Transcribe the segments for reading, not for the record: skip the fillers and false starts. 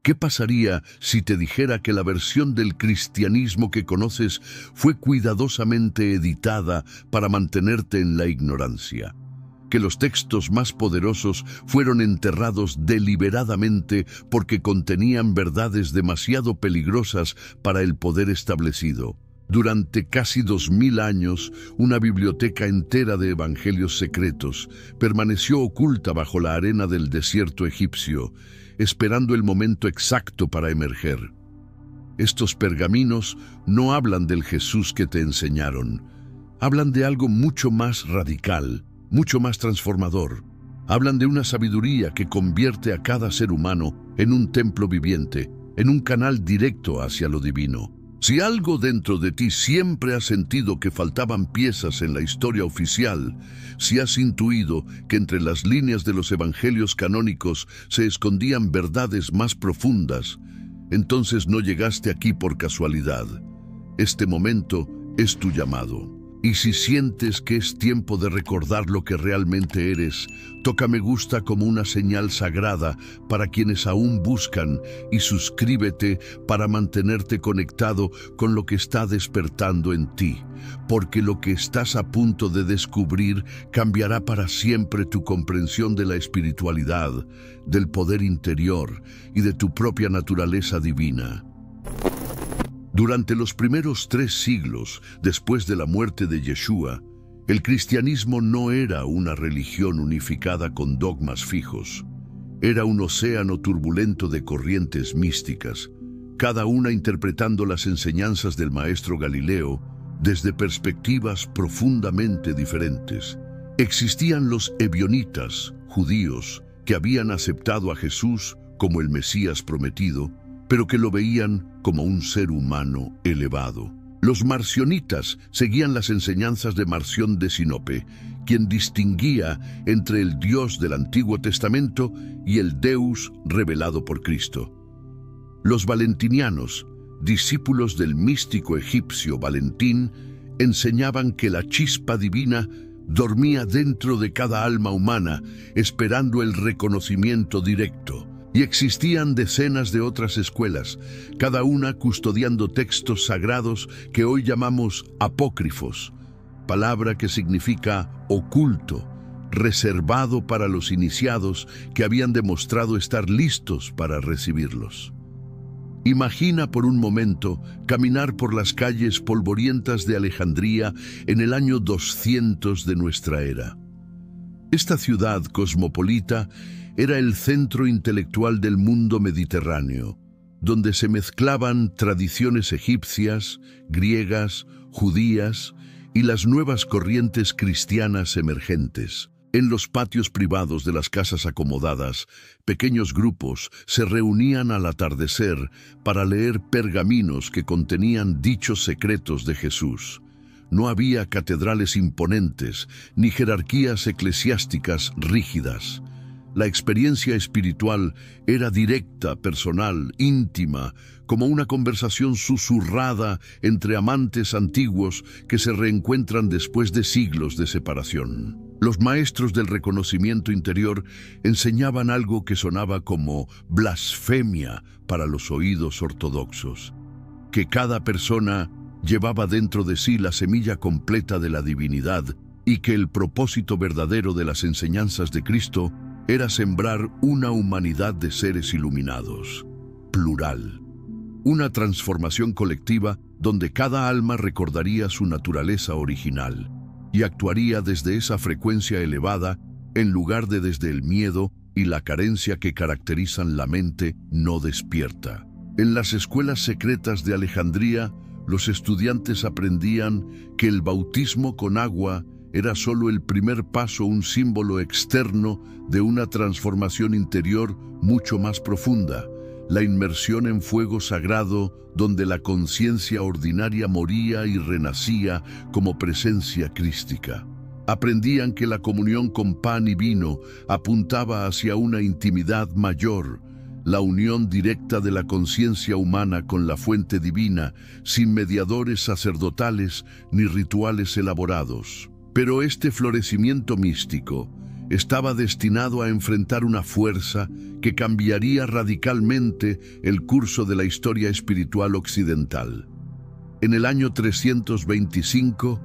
¿Qué pasaría si te dijera que la versión del cristianismo que conoces fue cuidadosamente editada para mantenerte en la ignorancia? Que los textos más poderosos fueron enterrados deliberadamente porque contenían verdades demasiado peligrosas para el poder establecido. Durante casi 2000 años, una biblioteca entera de evangelios secretos permaneció oculta bajo la arena del desierto egipcio, esperando el momento exacto para emerger. Estos pergaminos no hablan del Jesús que te enseñaron. Hablan de algo mucho más radical, mucho más transformador. Hablan de una sabiduría que convierte a cada ser humano en un templo viviente, en un canal directo hacia lo divino. Si algo dentro de ti siempre ha sentido que faltaban piezas en la historia oficial, si has intuido que entre las líneas de los evangelios canónicos se escondían verdades más profundas, entonces no llegaste aquí por casualidad. Este momento es tu llamado. Y si sientes que es tiempo de recordar lo que realmente eres, toca me gusta como una señal sagrada para quienes aún buscan y suscríbete para mantenerte conectado con lo que está despertando en ti, porque lo que estás a punto de descubrir cambiará para siempre tu comprensión de la espiritualidad, del poder interior y de tu propia naturaleza divina. Durante los primeros 3 siglos después de la muerte de Yeshua, el cristianismo no era una religión unificada con dogmas fijos. Era un océano turbulento de corrientes místicas, cada una interpretando las enseñanzas del maestro Galileo desde perspectivas profundamente diferentes. Existían los ebionitas, judíos, que habían aceptado a Jesús como el Mesías prometido, pero que lo veían como un ser humano elevado. Los marcionitas seguían las enseñanzas de Marción de Sinope, quien distinguía entre el Dios del Antiguo Testamento y el Deus revelado por Cristo. Los valentinianos, discípulos del místico egipcio Valentín, enseñaban que la chispa divina dormía dentro de cada alma humana, esperando el reconocimiento directo. Y existían decenas de otras escuelas, cada una custodiando textos sagrados que hoy llamamos apócrifos, palabra que significa oculto, reservado para los iniciados que habían demostrado estar listos para recibirlos. Imagina por un momento caminar por las calles polvorientas de Alejandría en el año 200 de nuestra era. Esta ciudad cosmopolita era el centro intelectual del mundo mediterráneo, donde se mezclaban tradiciones egipcias, griegas, judías y las nuevas corrientes cristianas emergentes. En los patios privados de las casas acomodadas, pequeños grupos se reunían al atardecer para leer pergaminos que contenían dichos secretos de Jesús. No había catedrales imponentes ni jerarquías eclesiásticas rígidas. La experiencia espiritual era directa, personal, íntima, como una conversación susurrada entre amantes antiguos que se reencuentran después de siglos de separación. Los maestros del reconocimiento interior enseñaban algo que sonaba como blasfemia para los oídos ortodoxos, que cada persona llevaba dentro de sí la semilla completa de la divinidad y que el propósito verdadero de las enseñanzas de Cristo era sembrar una humanidad de seres iluminados, plural. Una transformación colectiva donde cada alma recordaría su naturaleza original y actuaría desde esa frecuencia elevada en lugar de desde el miedo y la carencia que caracterizan la mente no despierta. En las escuelas secretas de Alejandría, los estudiantes aprendían que el bautismo con agua era solo el primer paso, un símbolo externo de una transformación interior mucho más profunda, la inmersión en fuego sagrado donde la conciencia ordinaria moría y renacía como presencia crística. Aprendían que la comunión con pan y vino apuntaba hacia una intimidad mayor, la unión directa de la conciencia humana con la fuente divina, sin mediadores sacerdotales ni rituales elaborados. Pero este florecimiento místico estaba destinado a enfrentar una fuerza que cambiaría radicalmente el curso de la historia espiritual occidental. En el año 325,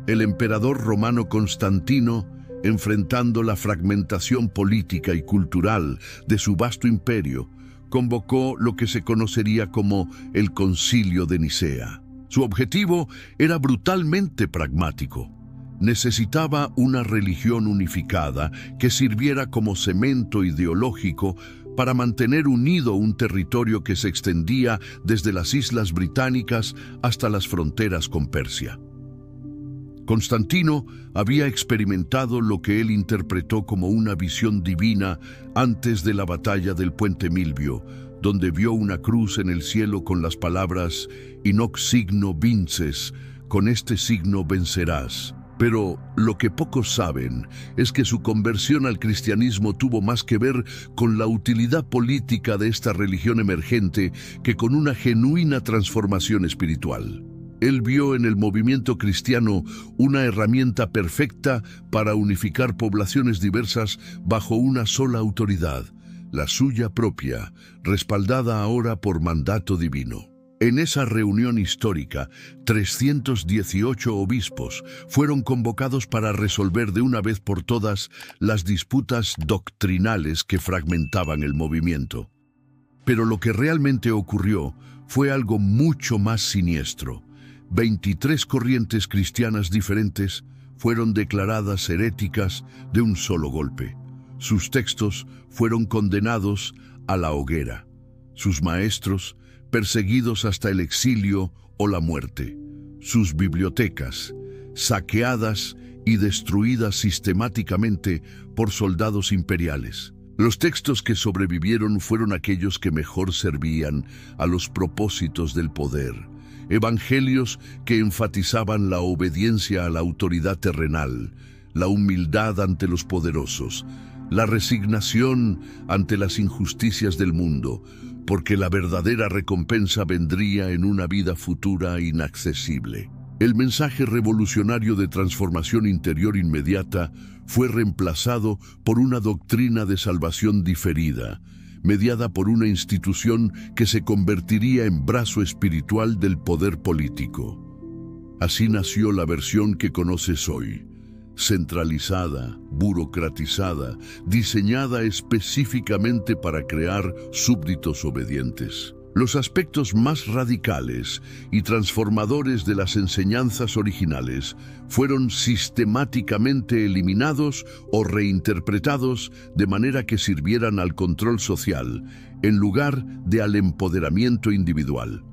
el emperador romano Constantino, enfrentando la fragmentación política y cultural de su vasto imperio, convocó lo que se conocería como el Concilio de Nicea. Su objetivo era brutalmente pragmático. Necesitaba una religión unificada que sirviera como cemento ideológico para mantener unido un territorio que se extendía desde las Islas Británicas hasta las fronteras con Persia. Constantino había experimentado lo que él interpretó como una visión divina antes de la batalla del Puente Milvio, donde vio una cruz en el cielo con las palabras «In hoc signo vinces», con este signo vencerás. Pero lo que pocos saben es que su conversión al cristianismo tuvo más que ver con la utilidad política de esta religión emergente que con una genuina transformación espiritual. Él vio en el movimiento cristiano una herramienta perfecta para unificar poblaciones diversas bajo una sola autoridad, la suya propia, respaldada ahora por mandato divino. En esa reunión histórica, 318 obispos fueron convocados para resolver de una vez por todas las disputas doctrinales que fragmentaban el movimiento. Pero lo que realmente ocurrió fue algo mucho más siniestro. 23 corrientes cristianas diferentes fueron declaradas heréticas de un solo golpe. Sus textos fueron condenados a la hoguera. Sus maestros perseguidos hasta el exilio o la muerte. Sus bibliotecas saqueadas y destruidas sistemáticamente por soldados imperiales. Los textos que sobrevivieron fueron aquellos que mejor servían a los propósitos del poder. Evangelios que enfatizaban la obediencia a la autoridad terrenal, la humildad ante los poderosos, la resignación ante las injusticias del mundo, porque la verdadera recompensa vendría en una vida futura inaccesible. El mensaje revolucionario de transformación interior inmediata fue reemplazado por una doctrina de salvación diferida, mediada por una institución que se convertiría en brazo espiritual del poder político. Así nació la versión que conoces hoy, centralizada, burocratizada, diseñada específicamente para crear súbditos obedientes. Los aspectos más radicales y transformadores de las enseñanzas originales fueron sistemáticamente eliminados o reinterpretados de manera que sirvieran al control social, en lugar de al empoderamiento individual.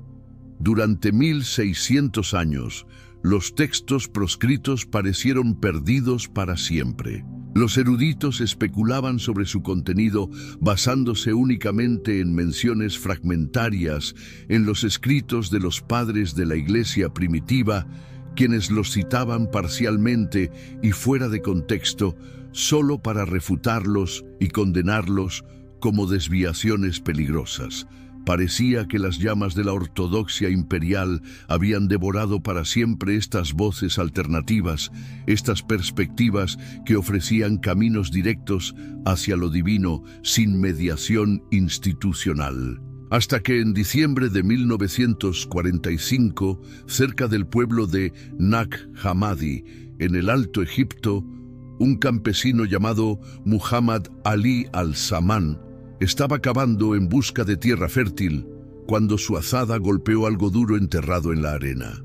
Durante 1600 años, los textos proscritos parecieron perdidos para siempre. Los eruditos especulaban sobre su contenido basándose únicamente en menciones fragmentarias en los escritos de los padres de la Iglesia primitiva, quienes los citaban parcialmente y fuera de contexto, solo para refutarlos y condenarlos como desviaciones peligrosas. Parecía que las llamas de la ortodoxia imperial habían devorado para siempre estas voces alternativas, estas perspectivas que ofrecían caminos directos hacia lo divino sin mediación institucional. Hasta que en diciembre de 1945, cerca del pueblo de Nag Hammadi, en el Alto Egipto, un campesino llamado Muhammad Ali al-Samán estaba cavando en busca de tierra fértil cuando su azada golpeó algo duro enterrado en la arena.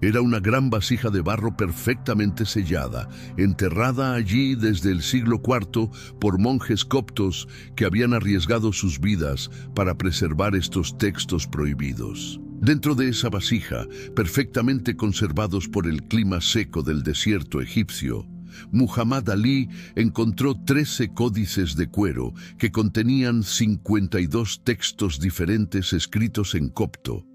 Era una gran vasija de barro perfectamente sellada, enterrada allí desde el siglo IV por monjes coptos que habían arriesgado sus vidas para preservar estos textos prohibidos. Dentro de esa vasija, perfectamente conservados por el clima seco del desierto egipcio, Muhammad Ali encontró 13 códices de cuero que contenían 52 textos diferentes escritos en copto.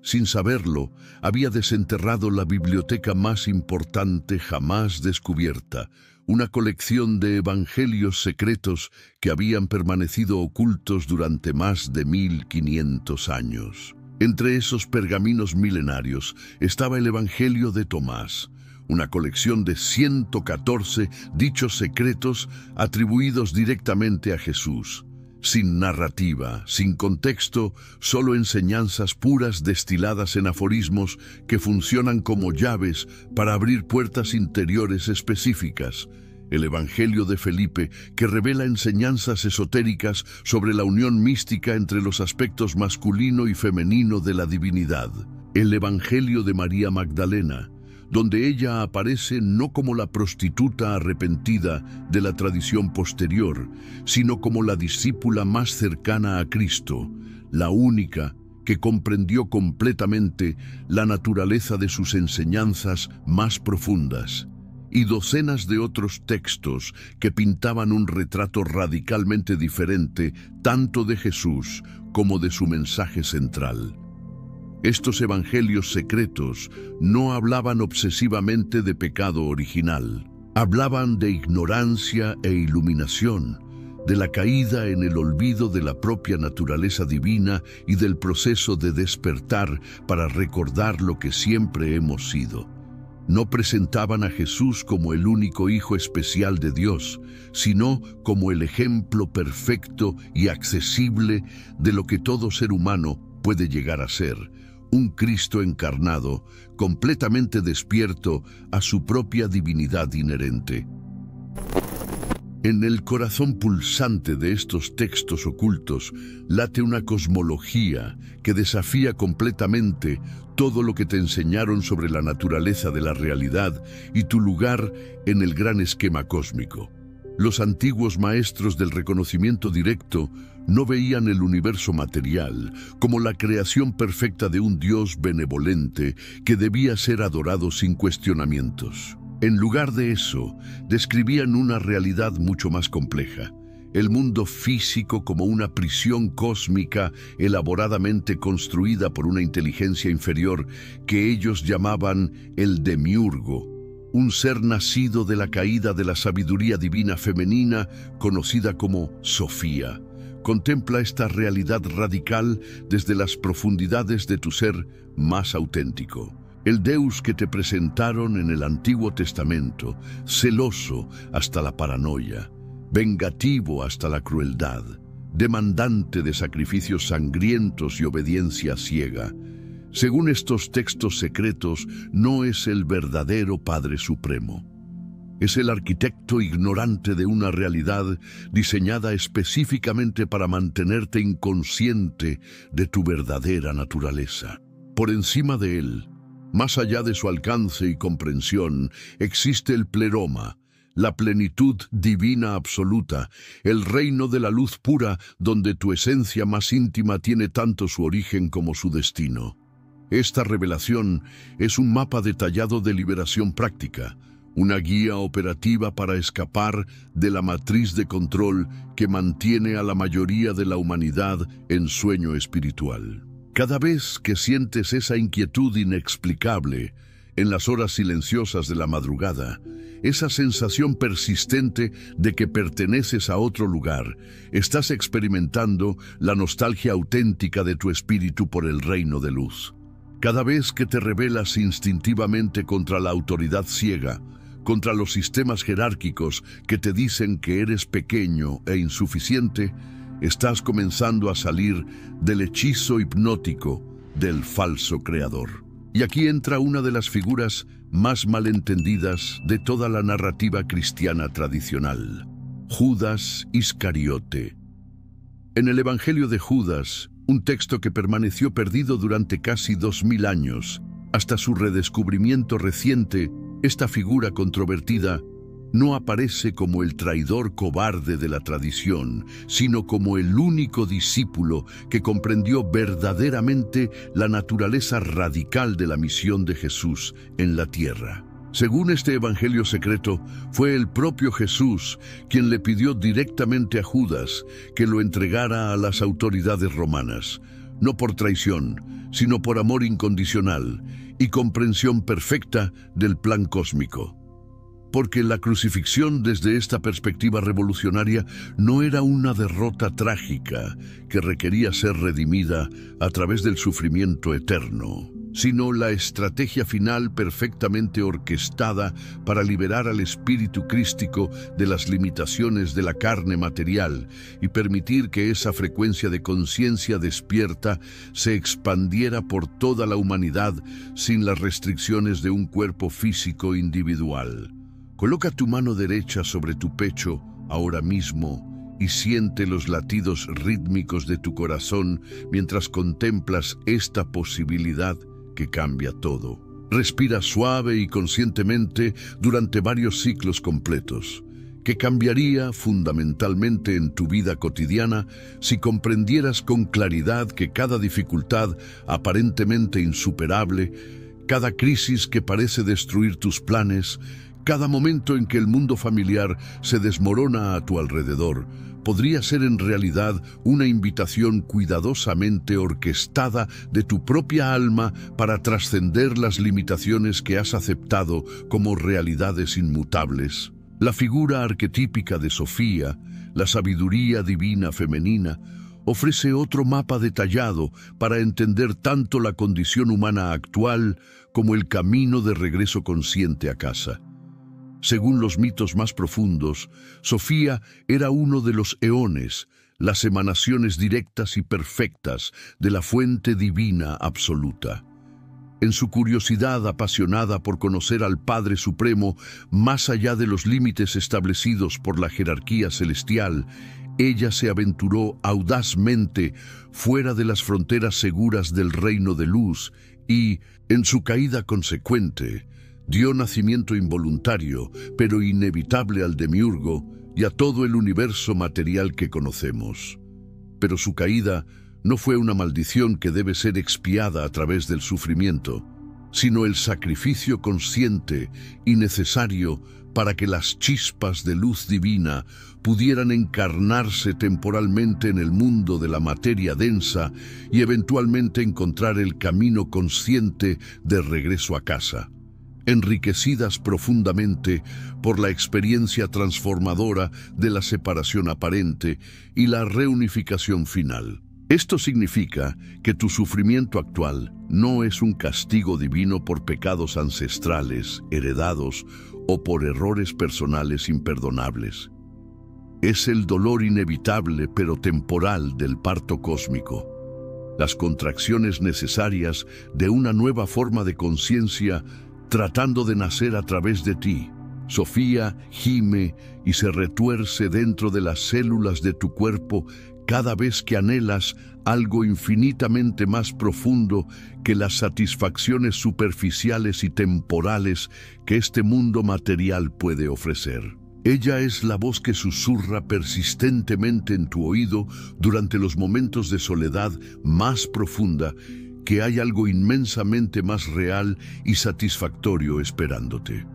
Sin saberlo, había desenterrado la biblioteca más importante jamás descubierta, una colección de evangelios secretos que habían permanecido ocultos durante más de 1500 años. Entre esos pergaminos milenarios estaba el Evangelio de Tomás, una colección de 114 dichos secretos atribuidos directamente a Jesús. Sin narrativa, sin contexto, solo enseñanzas puras destiladas en aforismos que funcionan como llaves para abrir puertas interiores específicas. El Evangelio de Felipe, que revela enseñanzas esotéricas sobre la unión mística entre los aspectos masculino y femenino de la divinidad. El Evangelio de María Magdalena, donde ella aparece no como la prostituta arrepentida de la tradición posterior, sino como la discípula más cercana a Cristo, la única que comprendió completamente la naturaleza de sus enseñanzas más profundas, y docenas de otros textos que pintaban un retrato radicalmente diferente tanto de Jesús como de su mensaje central. Estos evangelios secretos no hablaban obsesivamente de pecado original. Hablaban de ignorancia e iluminación, de la caída en el olvido de la propia naturaleza divina y del proceso de despertar para recordar lo que siempre hemos sido. No presentaban a Jesús como el único Hijo especial de Dios, sino como el ejemplo perfecto y accesible de lo que todo ser humano puede llegar a ser. Un Cristo encarnado, completamente despierto a su propia divinidad inherente. En el corazón pulsante de estos textos ocultos late una cosmología que desafía completamente todo lo que te enseñaron sobre la naturaleza de la realidad y tu lugar en el gran esquema cósmico. Los antiguos maestros del reconocimiento directo no veían el universo material como la creación perfecta de un Dios benevolente que debía ser adorado sin cuestionamientos. En lugar de eso, describían una realidad mucho más compleja, el mundo físico como una prisión cósmica elaboradamente construida por una inteligencia inferior que ellos llamaban el demiurgo, un ser nacido de la caída de la sabiduría divina femenina conocida como Sofía. Contempla esta realidad radical desde las profundidades de tu ser más auténtico. El Deus que te presentaron en el Antiguo Testamento, celoso hasta la paranoia, vengativo hasta la crueldad, demandante de sacrificios sangrientos y obediencia ciega. Según estos textos secretos, no es el verdadero Padre Supremo. Es el arquitecto ignorante de una realidad diseñada específicamente para mantenerte inconsciente de tu verdadera naturaleza. Por encima de él, más allá de su alcance y comprensión, existe el pleroma, la plenitud divina absoluta, el reino de la luz pura donde tu esencia más íntima tiene tanto su origen como su destino. Esta revelación es un mapa detallado de liberación práctica, una guía operativa para escapar de la matriz de control que mantiene a la mayoría de la humanidad en sueño espiritual. Cada vez que sientes esa inquietud inexplicable en las horas silenciosas de la madrugada, esa sensación persistente de que perteneces a otro lugar, estás experimentando la nostalgia auténtica de tu espíritu por el reino de luz. Cada vez que te rebelas instintivamente contra la autoridad ciega, contra los sistemas jerárquicos que te dicen que eres pequeño e insuficiente, estás comenzando a salir del hechizo hipnótico del falso creador. Y aquí entra una de las figuras más malentendidas de toda la narrativa cristiana tradicional: Judas Iscariote. En el Evangelio de Judas, un texto que permaneció perdido durante casi 2000 años, hasta su redescubrimiento reciente, esta figura controvertida no aparece como el traidor cobarde de la tradición, sino como el único discípulo que comprendió verdaderamente la naturaleza radical de la misión de Jesús en la tierra. Según este evangelio secreto, fue el propio Jesús quien le pidió directamente a Judas que lo entregara a las autoridades romanas, no por traición, sino por amor incondicional y comprensión perfecta del plan cósmico. Porque la crucifixión desde esta perspectiva revolucionaria no era una derrota trágica que requería ser redimida a través del sufrimiento eterno, sino la estrategia final perfectamente orquestada para liberar al espíritu crístico de las limitaciones de la carne material y permitir que esa frecuencia de conciencia despierta se expandiera por toda la humanidad sin las restricciones de un cuerpo físico individual. Coloca tu mano derecha sobre tu pecho ahora mismo y siente los latidos rítmicos de tu corazón mientras contemplas esta posibilidad que cambia todo. Respira suave y conscientemente durante varios ciclos completos, que cambiaría fundamentalmente en tu vida cotidiana si comprendieras con claridad que cada dificultad aparentemente insuperable, cada crisis que parece destruir tus planes, cada momento en que el mundo familiar se desmorona a tu alrededor, podría ser en realidad una invitación cuidadosamente orquestada de tu propia alma para trascender las limitaciones que has aceptado como realidades inmutables. La figura arquetípica de Sofía, la sabiduría divina femenina, ofrece otro mapa detallado para entender tanto la condición humana actual como el camino de regreso consciente a casa. Según los mitos más profundos, Sofía era uno de los eones, las emanaciones directas y perfectas de la fuente divina absoluta. En su curiosidad apasionada por conocer al Padre Supremo más allá de los límites establecidos por la jerarquía celestial, ella se aventuró audazmente fuera de las fronteras seguras del reino de luz y, en su caída consecuente, dio nacimiento involuntario, pero inevitable al demiurgo y a todo el universo material que conocemos. Pero su caída no fue una maldición que debe ser expiada a través del sufrimiento, sino el sacrificio consciente y necesario para que las chispas de luz divina pudieran encarnarse temporalmente en el mundo de la materia densa y eventualmente encontrar el camino consciente de regreso a casa, enriquecidas profundamente por la experiencia transformadora de la separación aparente y la reunificación final. Esto significa que tu sufrimiento actual no es un castigo divino por pecados ancestrales, heredados o por errores personales imperdonables. Es el dolor inevitable pero temporal del parto cósmico, las contracciones necesarias de una nueva forma de conciencia tratando de nacer a través de ti. Sofía gime y se retuerce dentro de las células de tu cuerpo cada vez que anhelas algo infinitamente más profundo que las satisfacciones superficiales y temporales que este mundo material puede ofrecer. Ella es la voz que susurra persistentemente en tu oído durante los momentos de soledad más profunda, que hay algo inmensamente más real y satisfactorio esperándote.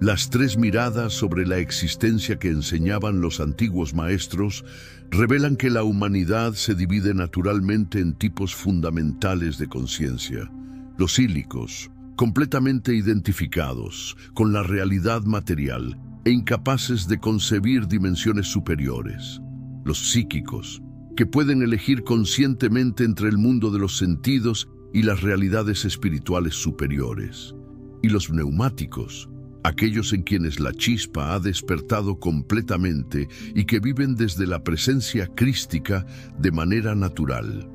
Las tres miradas sobre la existencia que enseñaban los antiguos maestros revelan que la humanidad se divide naturalmente en tipos fundamentales de conciencia. Los ílicos, completamente identificados con la realidad material e incapaces de concebir dimensiones superiores. Los psíquicos, que pueden elegir conscientemente entre el mundo de los sentidos y las realidades espirituales superiores. Y los neumáticos, aquellos en quienes la chispa ha despertado completamente y que viven desde la presencia crística de manera natural.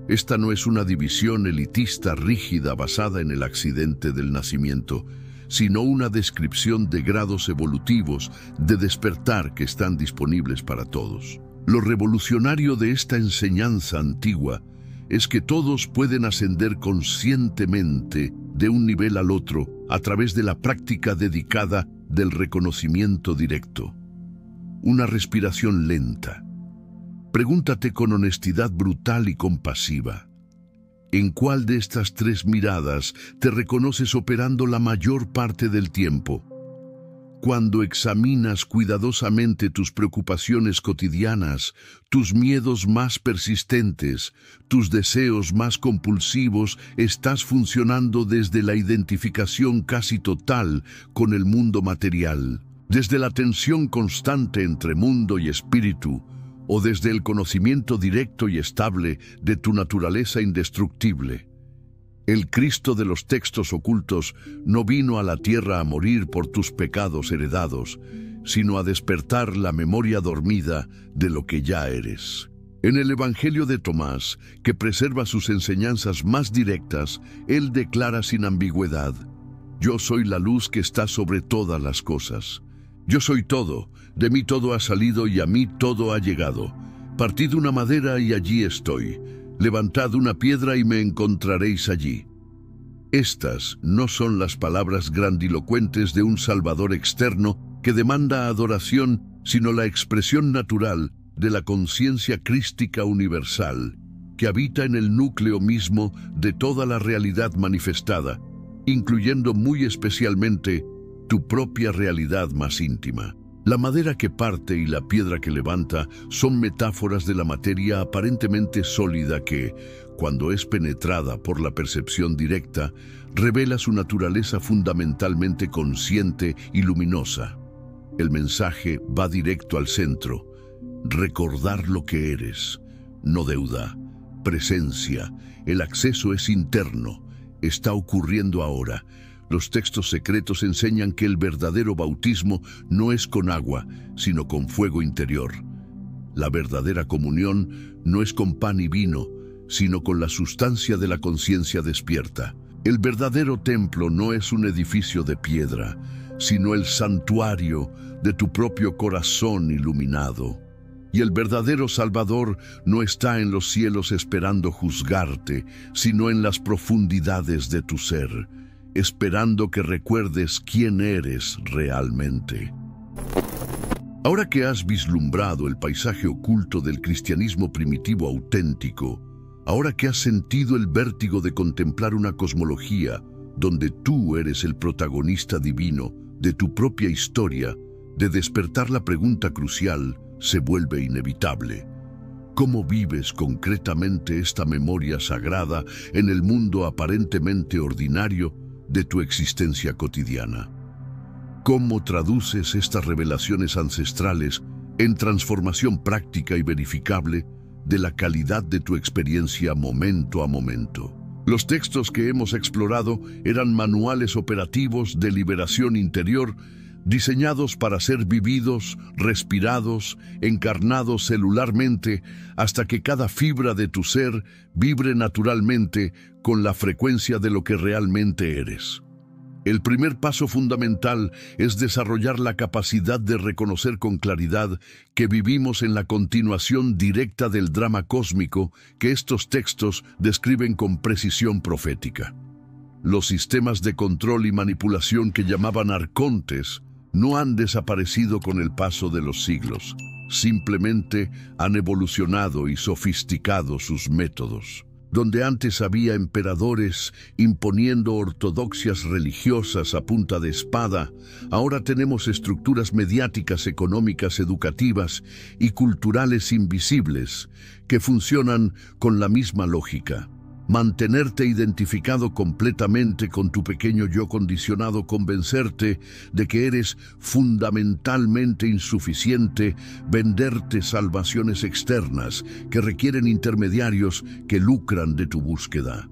Esta no es una división elitista rígida basada en el accidente del nacimiento, sino una descripción de grados evolutivos de despertar que están disponibles para todos. Lo revolucionario de esta enseñanza antigua es que todos pueden ascender conscientemente de un nivel al otro a través de la práctica dedicada del reconocimiento directo. Una respiración lenta. Pregúntate con honestidad brutal y compasiva: ¿en cuál de estas tres miradas te reconoces operando la mayor parte del tiempo? Cuando examinas cuidadosamente tus preocupaciones cotidianas, tus miedos más persistentes, tus deseos más compulsivos, estás funcionando desde la identificación casi total con el mundo material, desde la tensión constante entre mundo y espíritu, o desde el conocimiento directo y estable de tu naturaleza indestructible. El Cristo de los textos ocultos no vino a la tierra a morir por tus pecados heredados, sino a despertar la memoria dormida de lo que ya eres. En el Evangelio de Tomás, que preserva sus enseñanzas más directas, él declara sin ambigüedad: yo soy la luz que está sobre todas las cosas. Yo soy todo, de mí todo ha salido y a mí todo ha llegado. Partid una madera y allí estoy. Levantad una piedra y me encontraréis allí. Estas no son las palabras grandilocuentes de un Salvador externo que demanda adoración, sino la expresión natural de la conciencia crística universal, que habita en el núcleo mismo de toda la realidad manifestada, incluyendo muy especialmente tu propia realidad más íntima. La madera que parte y la piedra que levanta son metáforas de la materia aparentemente sólida que, cuando es penetrada por la percepción directa, revela su naturaleza fundamentalmente consciente y luminosa. El mensaje va directo al centro: recordar lo que eres, no deuda, presencia. El acceso es interno, está ocurriendo ahora. Los textos secretos enseñan que el verdadero bautismo no es con agua, sino con fuego interior. La verdadera comunión no es con pan y vino, sino con la sustancia de la conciencia despierta. El verdadero templo no es un edificio de piedra, sino el santuario de tu propio corazón iluminado. Y el verdadero Salvador no está en los cielos esperando juzgarte, sino en las profundidades de tu ser, esperando que recuerdes quién eres realmente. Ahora que has vislumbrado el paisaje oculto del cristianismo primitivo auténtico, ahora que has sentido el vértigo de contemplar una cosmología donde tú eres el protagonista divino de tu propia historia, de despertar la pregunta crucial se vuelve inevitable: ¿cómo vives concretamente esta memoria sagrada en el mundo aparentemente ordinario de tu existencia cotidiana? ¿Cómo traduces estas revelaciones ancestrales en transformación práctica y verificable de la calidad de tu experiencia momento a momento? Los textos que hemos explorado eran manuales operativos de liberación interior, diseñados para ser vividos, respirados, encarnados celularmente, hasta que cada fibra de tu ser vibre naturalmente con la frecuencia de lo que realmente eres. El primer paso fundamental es desarrollar la capacidad de reconocer con claridad que vivimos en la continuación directa del drama cósmico que estos textos describen con precisión profética. Los sistemas de control y manipulación que llamaban arcontes no han desaparecido con el paso de los siglos, simplemente han evolucionado y sofisticado sus métodos. Donde antes había emperadores imponiendo ortodoxias religiosas a punta de espada, ahora tenemos estructuras mediáticas, económicas, educativas y culturales invisibles que funcionan con la misma lógica. Mantenerte identificado completamente con tu pequeño yo condicionado, convencerte de que eres fundamentalmente insuficiente, venderte salvaciones externas que requieren intermediarios que lucran de tu búsqueda.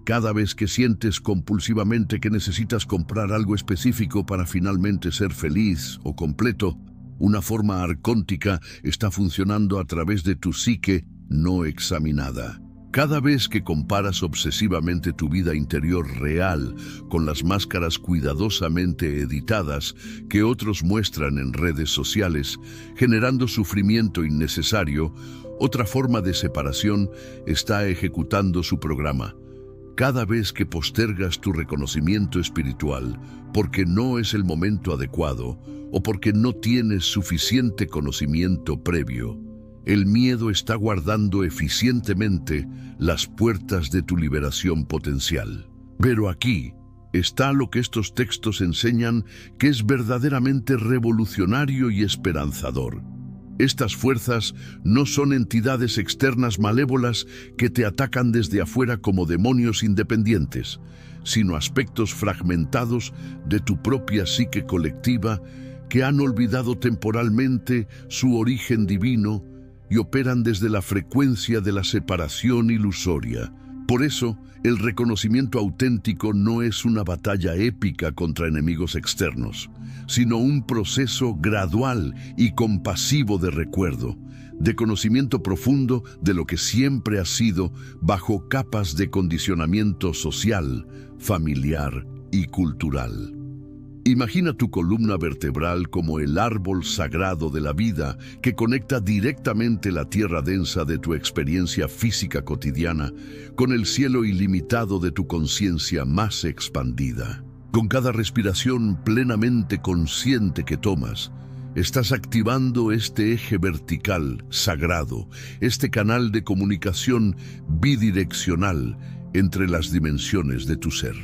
Cada vez que sientes compulsivamente que necesitas comprar algo específico para finalmente ser feliz o completo, una forma arcóntica está funcionando a través de tu psique no examinada. Cada vez que comparas obsesivamente tu vida interior real con las máscaras cuidadosamente editadas que otros muestran en redes sociales, generando sufrimiento innecesario, otra forma de separación está ejecutando su programa. Cada vez que postergas tu reconocimiento espiritual porque no es el momento adecuado o porque no tienes suficiente conocimiento previo, el miedo está guardando eficientemente las puertas de tu liberación potencial. Pero aquí está lo que estos textos enseñan que es verdaderamente revolucionario y esperanzador. Estas fuerzas no son entidades externas malévolas que te atacan desde afuera como demonios independientes, sino aspectos fragmentados de tu propia psique colectiva que han olvidado temporalmente su origen divino y operan desde la frecuencia de la separación ilusoria. Por eso, el reconocimiento auténtico no es una batalla épica contra enemigos externos, sino un proceso gradual y compasivo de recuerdo, de conocimiento profundo de lo que siempre ha sido bajo capas de condicionamiento social, familiar y cultural. Imagina tu columna vertebral como el árbol sagrado de la vida que conecta directamente la tierra densa de tu experiencia física cotidiana con el cielo ilimitado de tu conciencia más expandida. Con cada respiración plenamente consciente que tomas, estás activando este eje vertical sagrado, este canal de comunicación bidireccional entre las dimensiones de tu ser.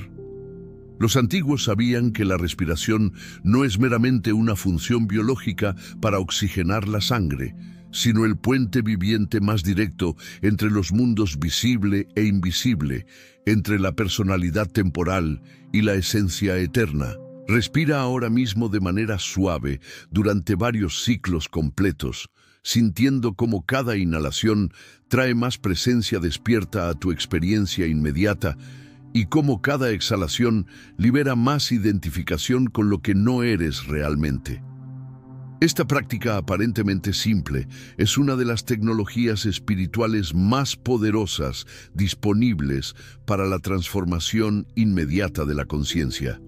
Los antiguos sabían que la respiración no es meramente una función biológica para oxigenar la sangre, sino el puente viviente más directo entre los mundos visible e invisible, entre la personalidad temporal y la esencia eterna. Respira ahora mismo de manera suave durante varios ciclos completos, sintiendo cómo cada inhalación trae más presencia despierta a tu experiencia inmediata y cómo cada exhalación libera más identificación con lo que no eres realmente. Esta práctica aparentemente simple es una de las tecnologías espirituales más poderosas disponibles para la transformación inmediata de la conciencia.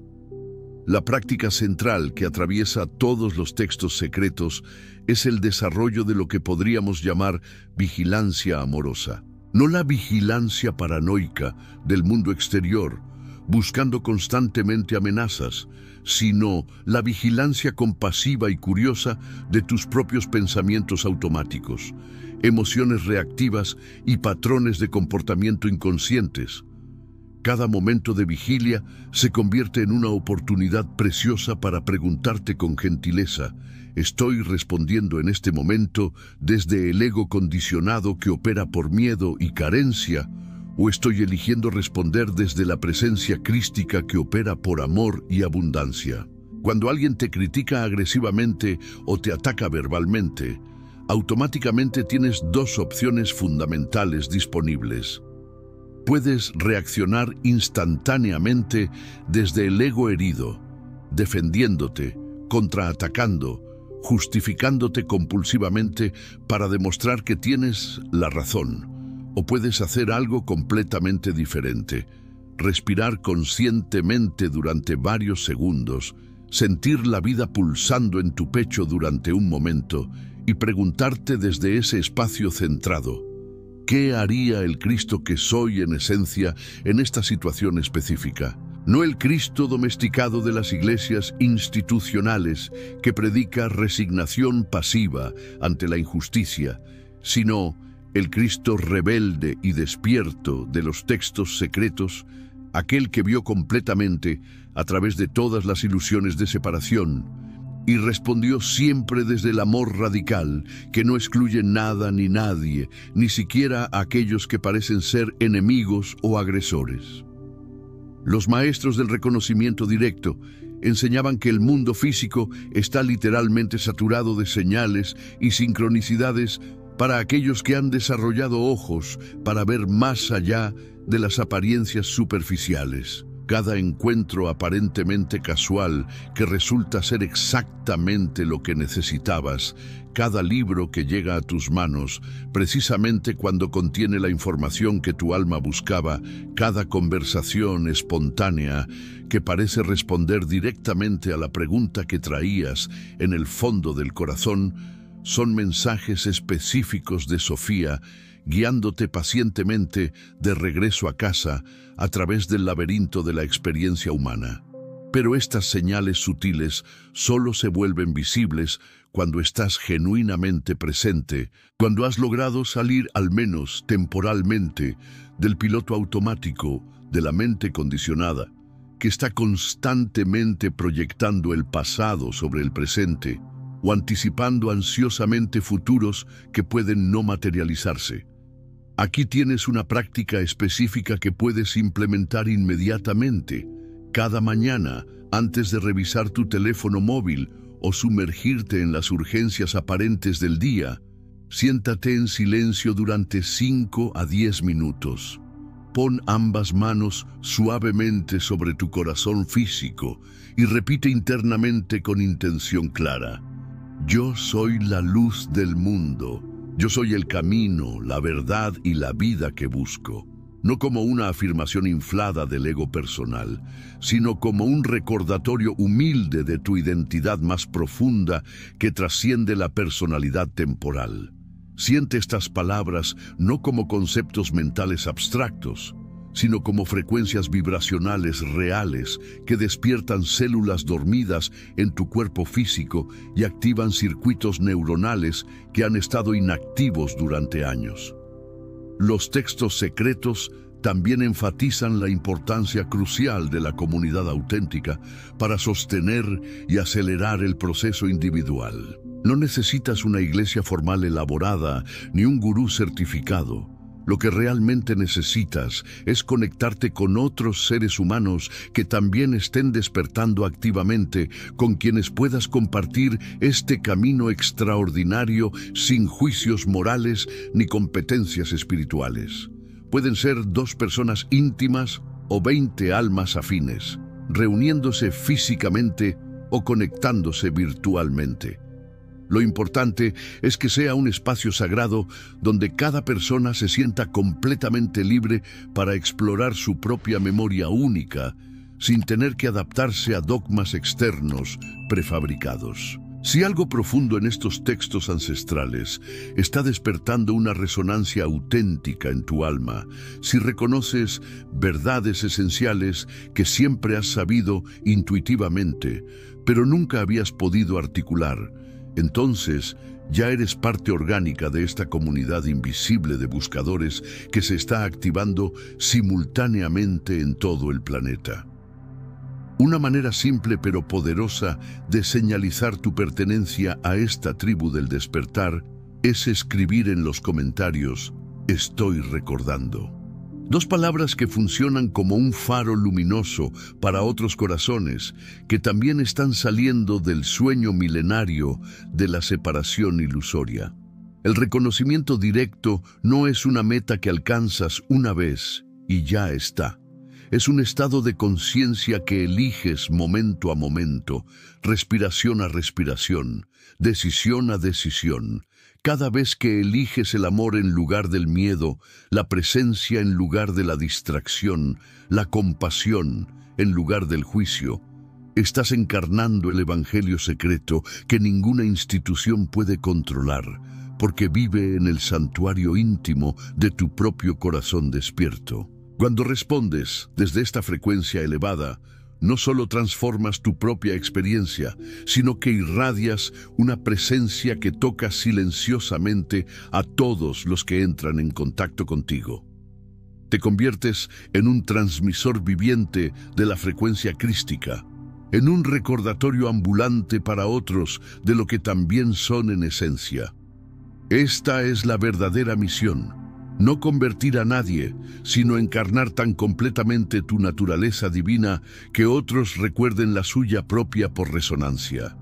La práctica central que atraviesa todos los textos secretos es el desarrollo de lo que podríamos llamar vigilancia amorosa. No la vigilancia paranoica del mundo exterior, buscando constantemente amenazas, sino la vigilancia compasiva y curiosa de tus propios pensamientos automáticos, emociones reactivas y patrones de comportamiento inconscientes. Cada momento de vigilia se convierte en una oportunidad preciosa para preguntarte con gentileza: ¿estoy respondiendo en este momento desde el ego condicionado que opera por miedo y carencia, o estoy eligiendo responder desde la presencia crística que opera por amor y abundancia? Cuando alguien te critica agresivamente o te ataca verbalmente, automáticamente tienes dos opciones fundamentales disponibles. Puedes reaccionar instantáneamente desde el ego herido, defendiéndote, contraatacando, justificándote compulsivamente para demostrar que tienes la razón. O puedes hacer algo completamente diferente: respirar conscientemente durante varios segundos, sentir la vida pulsando en tu pecho durante un momento y preguntarte desde ese espacio centrado: ¿qué haría el Cristo que soy en esencia en esta situación específica? No el Cristo domesticado de las iglesias institucionales que predica resignación pasiva ante la injusticia, sino el Cristo rebelde y despierto de los textos secretos, aquel que vio completamente a través de todas las ilusiones de separación y respondió siempre desde el amor radical que no excluye nada ni nadie, ni siquiera a aquellos que parecen ser enemigos o agresores. Los maestros del reconocimiento directo enseñaban que el mundo físico está literalmente saturado de señales y sincronicidades para aquellos que han desarrollado ojos para ver más allá de las apariencias superficiales. Cada encuentro aparentemente casual que resulta ser exactamente lo que necesitabas, cada libro que llega a tus manos precisamente cuando contiene la información que tu alma buscaba, cada conversación espontánea que parece responder directamente a la pregunta que traías en el fondo del corazón, son mensajes específicos de Sofía, guiándote pacientemente de regreso a casa a través del laberinto de la experiencia humana. Pero estas señales sutiles solo se vuelven visibles cuando estás genuinamente presente, cuando has logrado salir al menos temporalmente del piloto automático de la mente condicionada, que está constantemente proyectando el pasado sobre el presente o anticipando ansiosamente futuros que pueden no materializarse. Aquí tienes una práctica específica que puedes implementar inmediatamente, cada mañana, antes de revisar tu teléfono móvil o sumergirte en las urgencias aparentes del día. Siéntate en silencio durante 5 a 10 minutos. pon ambas manos suavemente sobre tu corazón físico y repite internamente con intención clara: yo soy la luz del mundo. Yo soy el camino, la verdad y la vida que busco. No como una afirmación inflada del ego personal, sino como un recordatorio humilde de tu identidad más profunda que trasciende la personalidad temporal. Siente estas palabras no como conceptos mentales abstractos, sino como frecuencias vibracionales reales que despiertan células dormidas en tu cuerpo físico y activan circuitos neuronales que han estado inactivos durante años. Los textos secretos también enfatizan la importancia crucial de la comunidad auténtica para sostener y acelerar el proceso individual. No necesitas una iglesia formal elaborada ni un gurú certificado. Lo que realmente necesitas es conectarte con otros seres humanos que también estén despertando activamente, con quienes puedas compartir este camino extraordinario sin juicios morales ni competencias espirituales. Pueden ser 2 personas íntimas o 20 almas afines, reuniéndose físicamente o conectándose virtualmente. Lo importante es que sea un espacio sagrado donde cada persona se sienta completamente libre para explorar su propia memoria única, sin tener que adaptarse a dogmas externos prefabricados. Si algo profundo en estos textos ancestrales está despertando una resonancia auténtica en tu alma, si reconoces verdades esenciales que siempre has sabido intuitivamente, pero nunca habías podido articular, entonces ya eres parte orgánica de esta comunidad invisible de buscadores que se está activando simultáneamente en todo el planeta. Una manera simple pero poderosa de señalizar tu pertenencia a esta tribu del despertar es escribir en los comentarios: estoy recordando. 2 palabras que funcionan como un faro luminoso para otros corazones que también están saliendo del sueño milenario de la separación ilusoria. El reconocimiento directo no es una meta que alcanzas una vez y ya está. Es un estado de conciencia que eliges momento a momento, respiración a respiración, decisión a decisión. Cada vez que eliges el amor en lugar del miedo, la presencia en lugar de la distracción, la compasión en lugar del juicio, estás encarnando el evangelio secreto que ninguna institución puede controlar, porque vive en el santuario íntimo de tu propio corazón despierto. Cuando respondes desde esta frecuencia elevada, no solo transformas tu propia experiencia, sino que irradias una presencia que toca silenciosamente a todos los que entran en contacto contigo. Te conviertes en un transmisor viviente de la frecuencia crística, en un recordatorio ambulante para otros de lo que también son en esencia. Esta es la verdadera misión. No convertir a nadie, sino encarnar tan completamente tu naturaleza divina que otros recuerden la suya propia por resonancia.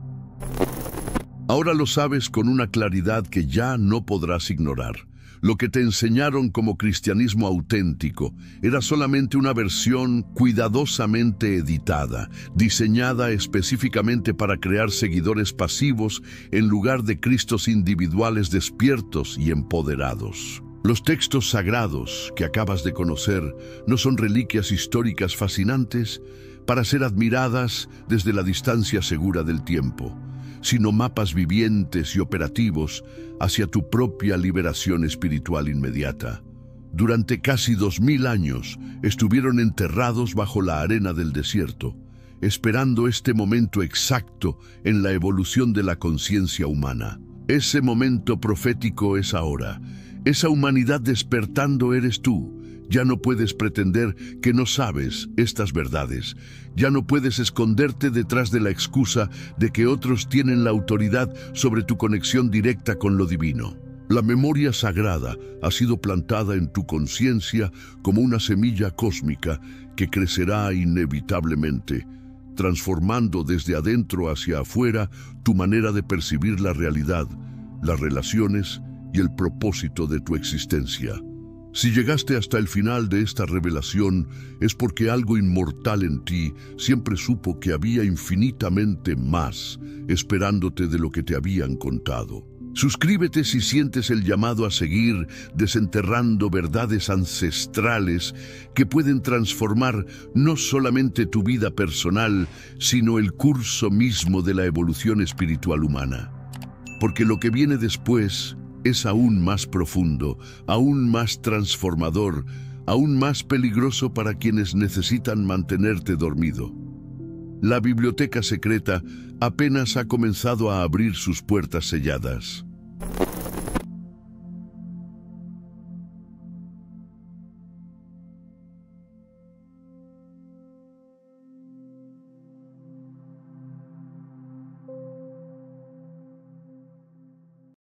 Ahora lo sabes con una claridad que ya no podrás ignorar. Lo que te enseñaron como cristianismo auténtico era solamente una versión cuidadosamente editada, diseñada específicamente para crear seguidores pasivos en lugar de Cristos individuales despiertos y empoderados. Los textos sagrados que acabas de conocer no son reliquias históricas fascinantes para ser admiradas desde la distancia segura del tiempo, sino mapas vivientes y operativos hacia tu propia liberación espiritual inmediata. Durante casi 2000 años estuvieron enterrados bajo la arena del desierto, esperando este momento exacto en la evolución de la conciencia humana. Ese momento profético es ahora. Esa humanidad despertando eres tú. Ya no puedes pretender que no sabes estas verdades. Ya no puedes esconderte detrás de la excusa de que otros tienen la autoridad sobre tu conexión directa con lo divino. La memoria sagrada ha sido plantada en tu conciencia como una semilla cósmica que crecerá inevitablemente, transformando desde adentro hacia afuera tu manera de percibir la realidad, las relaciones y el propósito de tu existencia. Si llegaste hasta el final de esta revelación, es porque algo inmortal en ti siempre supo que había infinitamente más esperándote de lo que te habían contado. Suscríbete si sientes el llamado a seguir desenterrando verdades ancestrales que pueden transformar no solamente tu vida personal, sino el curso mismo de la evolución espiritual humana. Porque lo que viene después es aún más profundo, aún más transformador, aún más peligroso para quienes necesitan mantenerte dormido. La biblioteca secreta apenas ha comenzado a abrir sus puertas selladas.